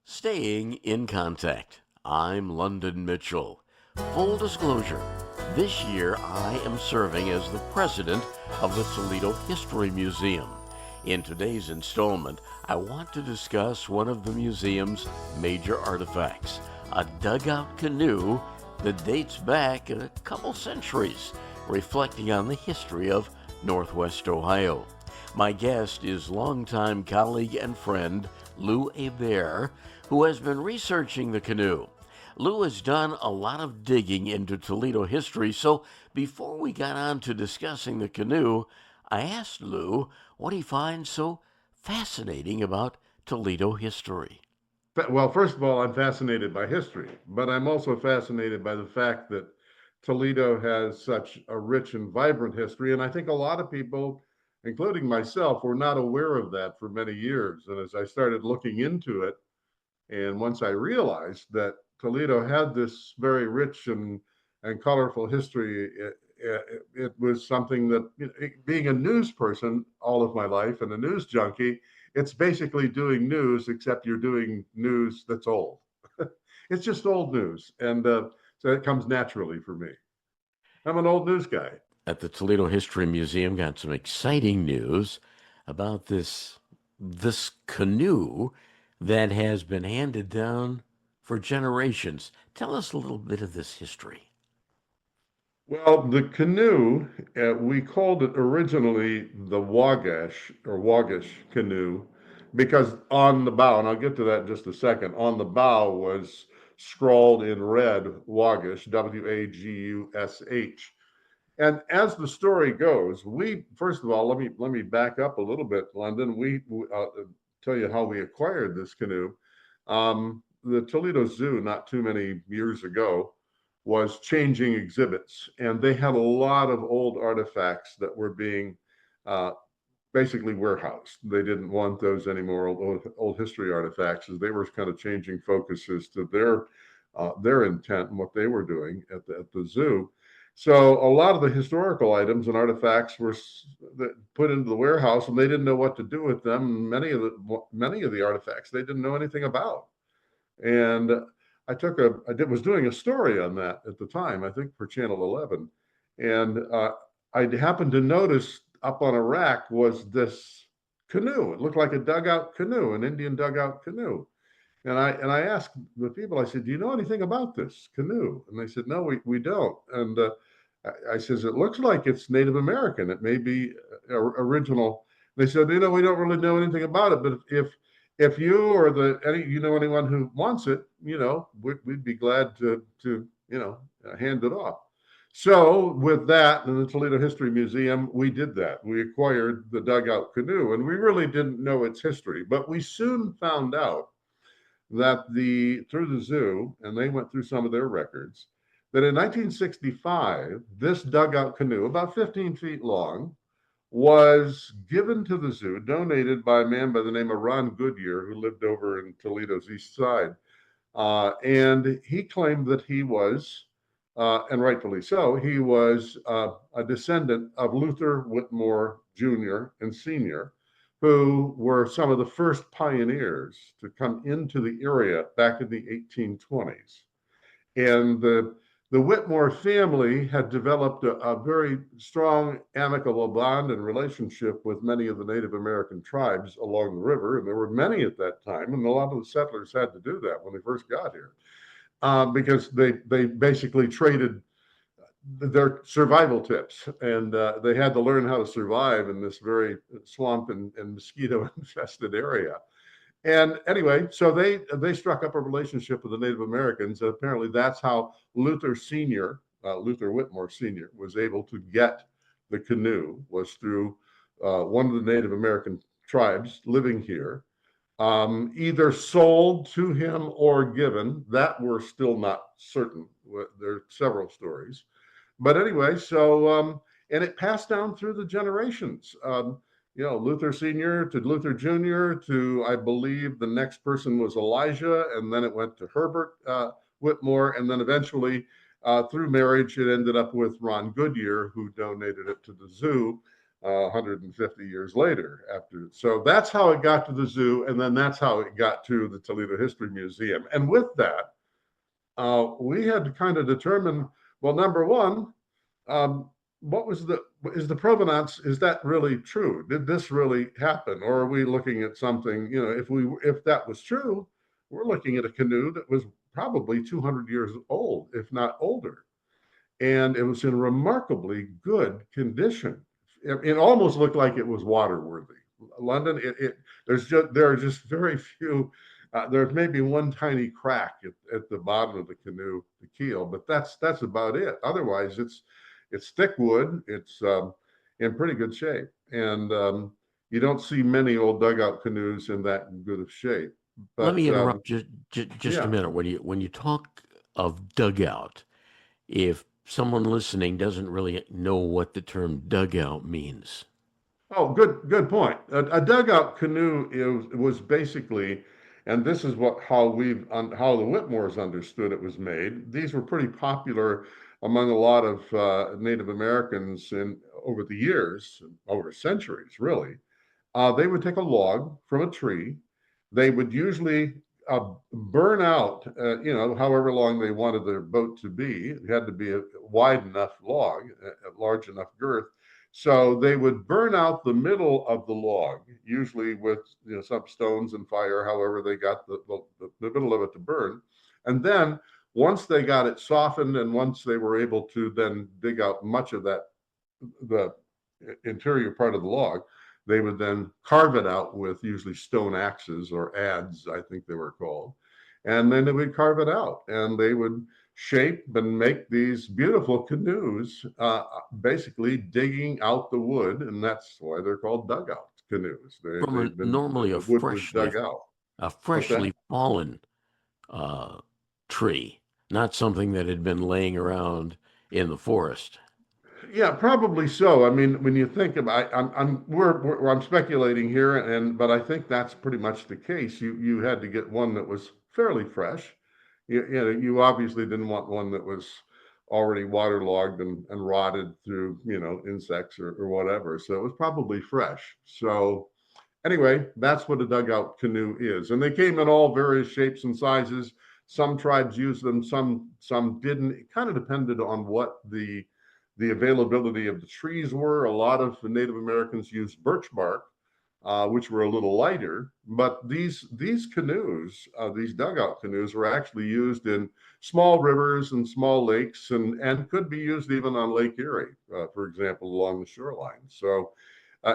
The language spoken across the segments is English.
Staying in contact. I'm London Mitchell. Full disclosure, this year I am serving as the president of the Toledo History Museum. In today's installment, I want to discuss one of the museum's major artifacts, a dugout canoe that dates back a couple centuries, reflecting on the history of Northwest Ohio. My guest is longtime colleague and friend Lou Hebert, who has been researching the canoe. Lou has done a lot of digging into Toledo history, so before we got on to discussing the canoe, I asked Lou what he finds so fascinating about Toledo history. Well, first of all, I'm fascinated by history, but I'm also fascinated by the fact that Toledo has such a rich and vibrant history. And I think a lot of people, including myself, were not aware of that for many years. And as I started looking into it, and once I realized that Toledo had this very rich and colorful history, it was something that, being a news person all of my life and a news junkie, it's basically doing news, except you're doing news that's old. It's just old news. And so it comes naturally for me. I'm an old news guy. At the Toledo History Museum, got some exciting news about this canoe that has been handed down for generations. Tell us a little bit of this history. Well, the canoe, we called it originally the Wagosh or Wagosh canoe because on the bow, and I'll get to that in just a second, on the bow was scrawled in red Wagosh, Wagush. And as the story goes, we first of all let me back up a little bit, London. We tell you how we acquired this canoe. The Toledo Zoo, not too many years ago, was changing exhibits, and they had a lot of old artifacts that were being uh, basically warehoused. They didn't want those anymore, old history artifacts, as they were kind of changing focuses to their intent and what they were doing at the zoo. So a lot of the historical items and artifacts were put into the warehouse, and they didn't know what to do with them. Many of the artifacts they didn't know anything about. And was doing a story on that at the time, I think for Channel 11. And I happened to notice up on a rack was this canoe. It looked like a dugout canoe, an Indian dugout canoe. And I asked the people, I said, do you know anything about this canoe? And they said, no, we don't. And I says, it looks like it's Native American. It may be original. They said, we don't really know anything about it, but if you or anyone who wants it, we'd be glad to hand it off. So with that, in the Toledo History Museum, we did that. We acquired the dugout canoe, and we really didn't know its history, but we soon found out that through the zoo, and they went through some of their records, that in 1965, this dugout canoe, about 15 feet long, was given to the zoo, donated by a man by the name of Ron Goodyear, who lived over in Toledo's east side. And he claimed that he was, and rightfully so, he was a descendant of Luther Whitmore Jr. and Sr., who were some of the first pioneers to come into the area back in the 1820s. And the Whitmore family had developed a very strong amicable bond and relationship with many of the Native American tribes along the river. And there were many at that time. And a lot of the settlers had to do that when they first got here because they basically traded their survival tips, and they had to learn how to survive in this very swamp and mosquito infested area. And anyway, so they struck up a relationship with the Native Americans, and apparently that's how Luther Sr., Luther Whitmore Sr., was able to get the canoe, was through one of the Native American tribes living here, either sold to him or given. That we're still not certain. There are several stories. But anyway, and it passed down through the generations. Luther Sr. to Luther Jr. to, I believe, the next person was Elijah, and then it went to Herbert Whitmore, and then eventually through marriage, it ended up with Ron Goodyear, who donated it to the zoo. 150 years later. So that's how it got to the zoo, and then that's how it got to the Toledo History Museum. And with that, we had to kind of determine, well, number one, um, what was is the provenance, is that really true? Did this really happen? Or are we looking at something, if that was true, we're looking at a canoe that was probably 200 years old, if not older. And it was in remarkably good condition. It almost looked like it was waterworthy. London, there are just very few. There's maybe one tiny crack at the bottom of the canoe, the keel, but that's about it. Otherwise, it's thick wood. It's in pretty good shape, and you don't see many old dugout canoes in that good of shape. Let But me interrupt just a yeah. minute. When you talk of dugout, if someone listening doesn't really know what the term dugout means. Oh, good point. A dugout canoe was basically, and this is how the Whitmores understood it was made. These were pretty popular among a lot of Native Americans over the years, over centuries, really. They would take a log from a tree. They would usually burn out, however long they wanted their boat to be. It had to be a wide enough log, a large enough girth. So they would burn out the middle of the log, usually with some stones and fire, however they got the middle of it to burn. And then once they got it softened, and once they were able to then dig out much of the interior part of the log, they would then carve it out with usually stone axes, or adze, I think they were called. And then they would carve it out, and they would shape and make these beautiful canoes, basically digging out the wood. And that's why they're called dugout canoes. From normally The wood was dug out. a What's that? freshly fallen uh, tree, not something that had been laying around in the forest. Yeah, probably so. I mean, when you think about, I'm speculating here, but I think that's pretty much the case. You had to get one that was fairly fresh. You obviously didn't want one that was already waterlogged and rotted through, insects or whatever. So it was probably fresh. So anyway, that's what a dugout canoe is, and they came in all various shapes and sizes. Some tribes used them, some didn't. It kind of depended on what the availability of the trees were. A lot of the Native Americans used birch bark, which were a little lighter. But these canoes, these dugout canoes, were actually used in small rivers and small lakes, and could be used even on Lake Erie, for example, along the shoreline. So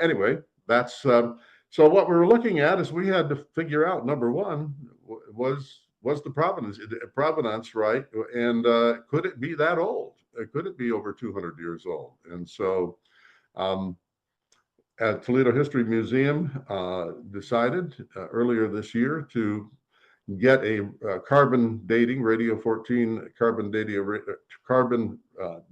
anyway, that's so what we were looking at is we had to figure out, number one, was the provenance right, and could it be that old? Could it be over 200 years old? And so um, at Toledo History Museum decided earlier this year to get a carbon dating, radio 14 carbon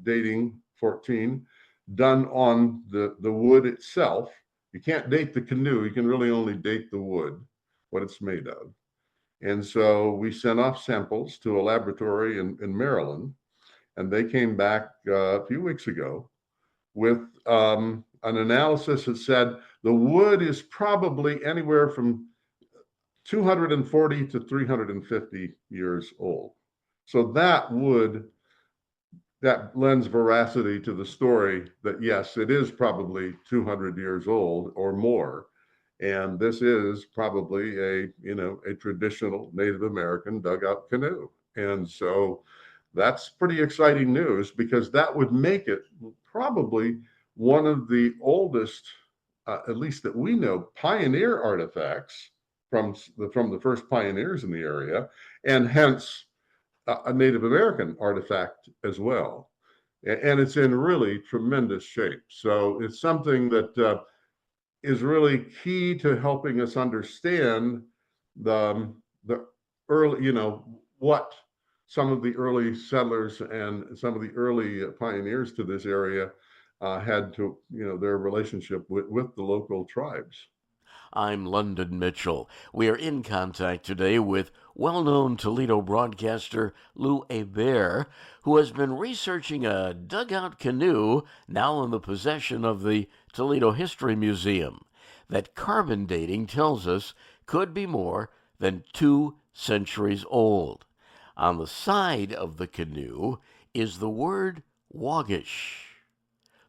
dating 14 done on the wood itself. You can't date the canoe. You can really only date the wood, what it's made of. And so we sent off samples to a laboratory in Maryland, and they came back a few weeks ago with an analysis that said the wood is probably anywhere from 240 to 350 years old. So that lends veracity to the story that yes, it is probably 200 years old or more. And this is probably a traditional Native American dugout canoe. And so that's pretty exciting news, because that would make it probably one of the oldest, at least that we know, pioneer artifacts from the first pioneers in the area, and hence a Native American artifact as well. And it's in really tremendous shape. So it's something that is really key to helping us understand the early, what some of the early settlers and some of the early pioneers to this area had to, their relationship with the local tribes. I'm London Mitchell. We are in contact today with well-known Toledo broadcaster Lou Hebert, who has been researching a dugout canoe now in the possession of the Toledo History Museum that carbon dating tells us could be more than 2 centuries old. On the side of the canoe is the word Wagish.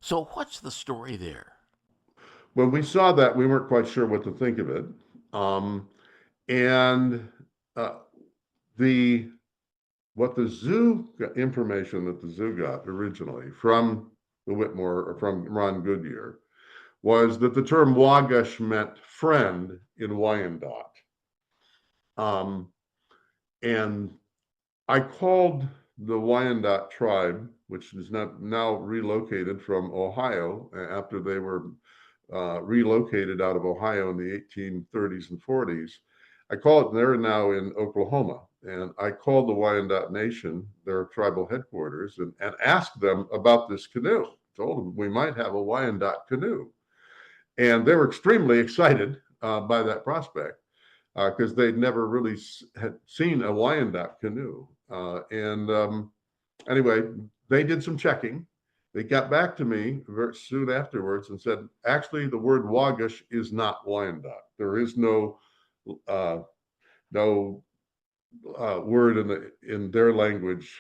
So, what's the story there? When we saw that, we weren't quite sure what to think of it. Um, and uh, the what the zoo information that the zoo got originally from the Whitmore or from Ron Goodyear was that the term Wagish meant friend in Wyandotte. Um, and I called the Wyandotte tribe, which is now relocated from Ohio after they were relocated out of Ohio in the 1830s and 40s. I call it, they're now in Oklahoma. And I called the Wyandotte Nation, their tribal headquarters, and asked them about this canoe. Told them we might have a Wyandotte canoe. And they were extremely excited by that prospect because they'd never really had seen a Wyandotte canoe. Anyway, they did some checking. They got back to me very soon afterwards and said, actually, the word Wagish is not Wyandotte. There is no uh, no word in their language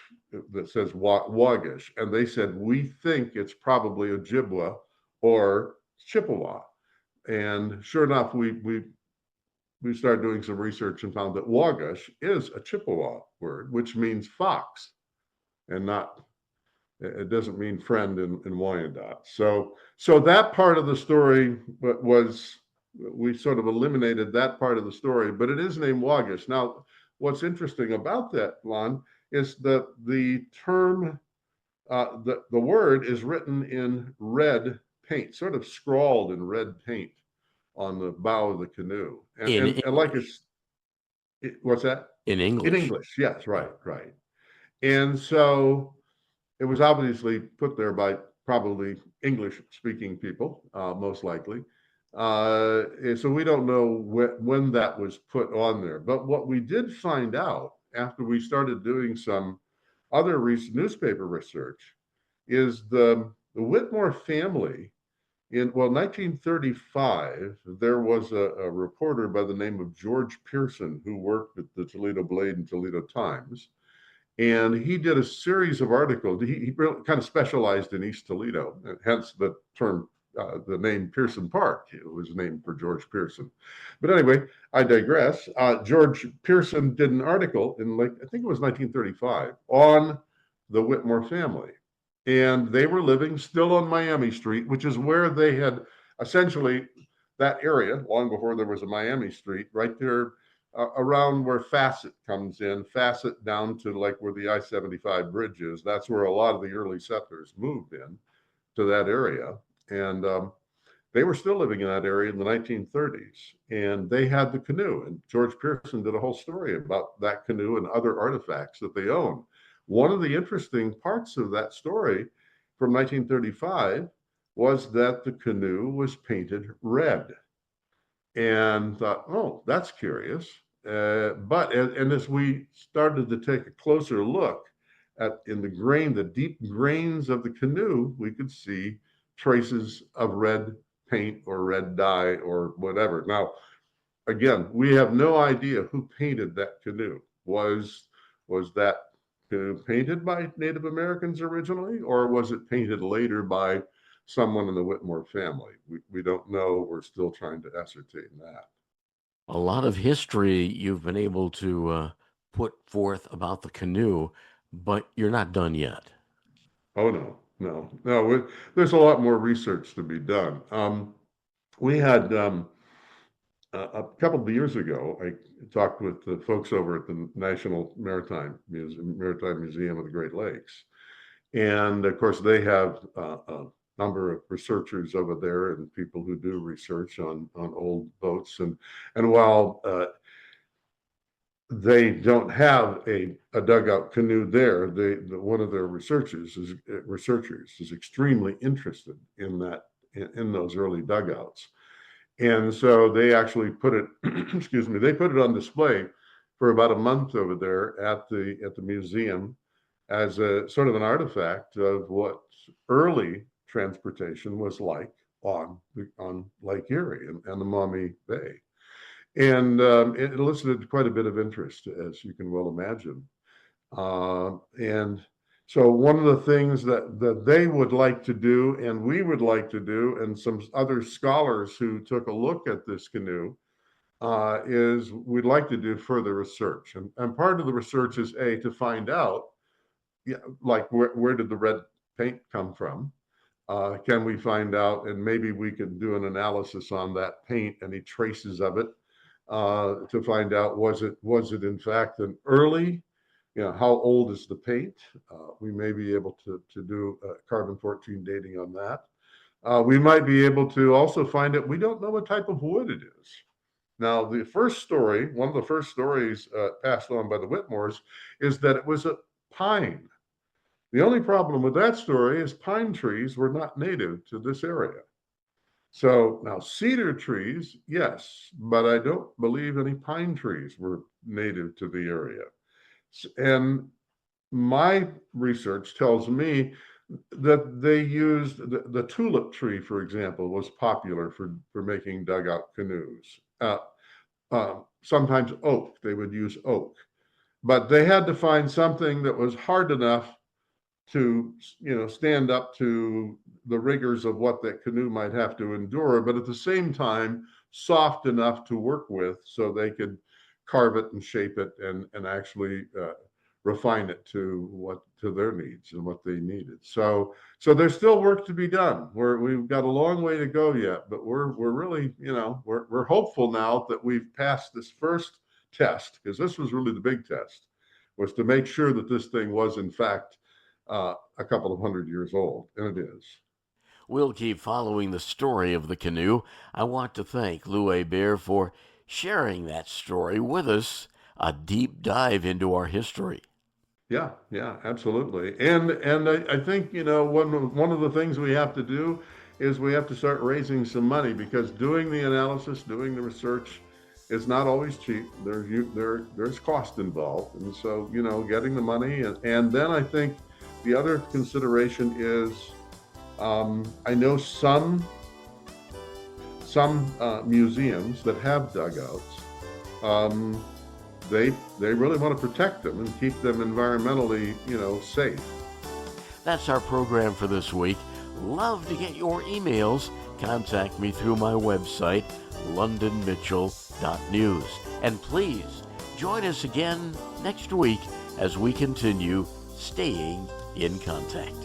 that says Wagish, and they said we think it's probably Ojibwa or Chippewa. And sure enough, we started doing some research and found that Wagish is a Chippewa word, which means fox, and not it doesn't mean friend in Wyandotte. So that part of the story was we sort of eliminated that part of the story, but it is named Wagish. Now, what's interesting about that, Lon, is that the term, the word is written in red paint, sort of scrawled in red paint on the bow of the canoe. And like what's that? In In English. English, yes, right. And so it was obviously put there by probably English speaking people, most likely. So we don't know when that was put on there. But what we did find out after we started doing some other newspaper research is the Whitmore family in 1935, there was a reporter by the name of George Pearson who worked at the Toledo Blade and Toledo Times. And he did a series of articles. He really kind of specialized in East Toledo, hence the term, the name Pearson Park. It was named for George Pearson. But anyway, I digress. George Pearson did an article in, I think it was 1935, on the Whitmore family. And they were living still on Miami Street, which is where they had essentially that area, long before there was a Miami Street, right there around where Facet comes in, Facet down to like where the I-75 bridge is. That's where a lot of the early settlers moved in to that area. And they were still living in that area in the 1930s. And they had the canoe. And George Pearson did a whole story about that canoe and other artifacts that they own. One of the interesting parts of that story from 1935 was that the canoe was painted red. And thought, oh, that's curious. But as we started to take a closer look at the deep grains of the canoe, we could see traces of red paint or red dye or whatever. Now, again, we have no idea who painted that canoe. Was that canoe painted by Native Americans originally, or was it painted later by someone in the Whitmore family? We don't know. We're still trying to ascertain that. A lot of history you've been able to put forth about the canoe, but you're not done yet. Oh, no. There's a lot more research to be done. We had a couple of years ago, I talked with the folks over at the National Maritime Museum of the Great Lakes. And of course, they have a number of researchers over there and people who do research on old boats. And while they don't have a dugout canoe there, one of their researchers is extremely interested in in those early dugouts. And so they actually put it, excuse me, they put it on display for about a month over there at the museum as a sort of an artifact of what early transportation was like on Lake Erie and the Maumee Bay. And it elicited quite a bit of interest, as you can well imagine. And so one of the things that they would like to do, and we would like to do, and some other scholars who took a look at this canoe, is we'd like to do further research. And part of the research is to find out, yeah, like where did the red paint come from? Can we find out, and maybe we could do an analysis on that paint, any traces of it, to find out was it in fact an early, how old is the paint? We may be able to do carbon-14 dating on that. We might be able to also find out, we don't know what type of wood it is. Now, the first story, one of the first stories passed on by the Whitmores, is that it was a pine. The only problem with that story is pine trees were not native to this area. So now cedar trees, yes, but I don't believe any pine trees were native to the area. And my research tells me that they used the tulip tree, for example, was popular for making dugout canoes. Sometimes oak, they would use oak, but they had to find something that was hard enough to stand up to the rigors of what that canoe might have to endure, but at the same time soft enough to work with, so they could carve it and shape it and actually refine it to their needs and what they needed. So there's still work to be done. We've got a long way to go yet, but we're really, we're hopeful now that we've passed this first test, because this was really the big test, was to make sure that this thing was in fact a couple of 100 years old, and it is. We'll keep following the story of the canoe. I want to thank Lou Hebert for sharing that story with us, a deep dive into our history. Yeah, absolutely. And I think, one of the things we have to do is we have to start raising some money, because doing the analysis, doing the research is not always cheap. There's cost involved. And so, getting the money, and then I think the other consideration is, I know some museums that have dugouts, they really want to protect them and keep them environmentally, safe. That's our program for this week. Love to get your emails. Contact me through my website, londonmitchell.news. And please join us again next week as we continue staying in contact.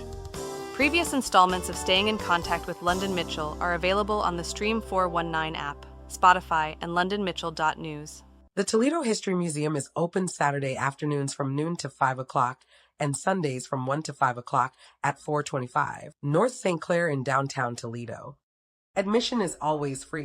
Previous installments of Staying in Contact with London Mitchell are available on the Stream 419 app, Spotify, and londonmitchell.news. The Toledo History Museum is open Saturday afternoons from noon to 5 o'clock and Sundays from 1 to 5 o'clock at 425 North St. Clair in downtown Toledo. Admission is always free.